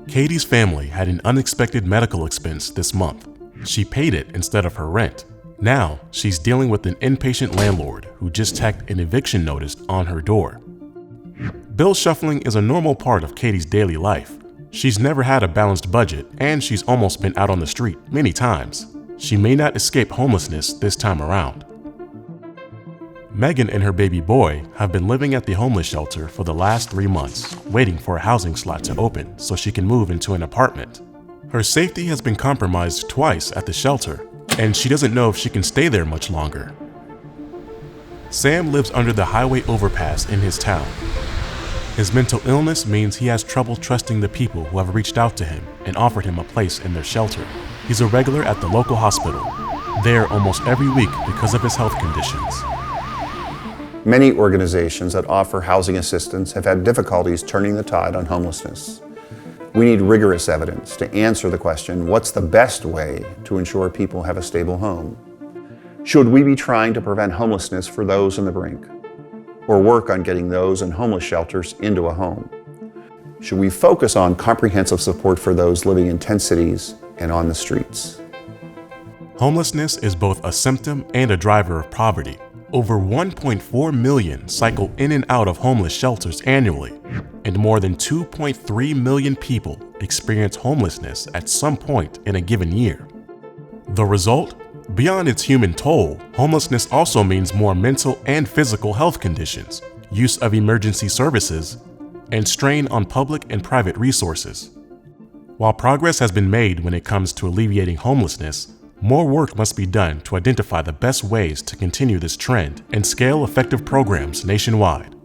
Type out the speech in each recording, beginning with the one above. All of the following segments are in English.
Katie's family had an unexpected medical expense this month. She paid it instead of her rent. Now, she's dealing with an impatient landlord who just tacked an eviction notice on her door. Bill shuffling is a normal part of Katie's daily life. She's never had a balanced budget, and she's almost been out on the street many times. She may not escape homelessness this time around. Megan and her baby boy have been living at the homeless shelter for the last 3 months, waiting for a housing slot to open so she can move into an apartment. Her safety has been compromised twice at the shelter, and she doesn't know if she can stay there much longer. Sam lives under the highway overpass in his town. His mental illness means he has trouble trusting the people who have reached out to him and offered him a place in their shelter. He's a regular at the local hospital, there almost every week because of his health conditions. Many organizations that offer housing assistance have had difficulties turning the tide on homelessness. We need rigorous evidence to answer the question, what's the best way to ensure people have a stable home? Should we be trying to prevent homelessness for those on the brink, or work on getting those in homeless shelters into a home? Should we focus on comprehensive support for those living in tent cities and on the streets? Homelessness is both a symptom and a driver of poverty. Over 1.4 million cycle in and out of homeless shelters annually, and more than 2.3 million people experience homelessness at some point in a given year. The result? Beyond its human toll, homelessness also means more mental and physical health conditions, use of emergency services, and strain on public and private resources. While progress has been made when it comes to alleviating homelessness, more work must be done to identify the best ways to continue this trend and scale effective programs nationwide.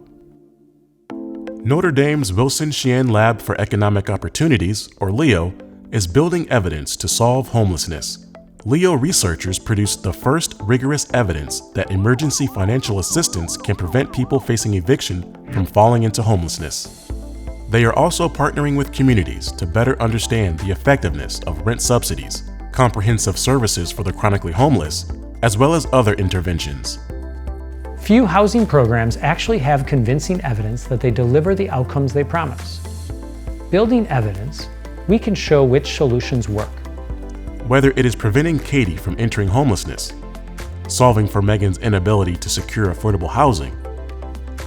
Notre Dame's Wilson Shien Lab for Economic Opportunities, or LEO, is building evidence to solve homelessness. LEO researchers produced the first rigorous evidence that emergency financial assistance can prevent people facing eviction from falling into homelessness. They are also partnering with communities to better understand the effectiveness of rent subsidies, comprehensive services for the chronically homeless, as well as other interventions. Few housing programs actually have convincing evidence that they deliver the outcomes they promise. Building evidence, we can show which solutions work. Whether it is preventing Katie from entering homelessness, solving for Megan's inability to secure affordable housing,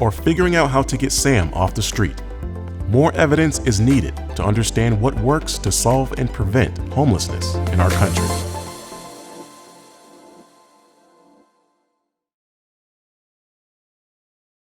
or figuring out how to get Sam off the street, more evidence is needed to understand what works to solve and prevent homelessness in our country.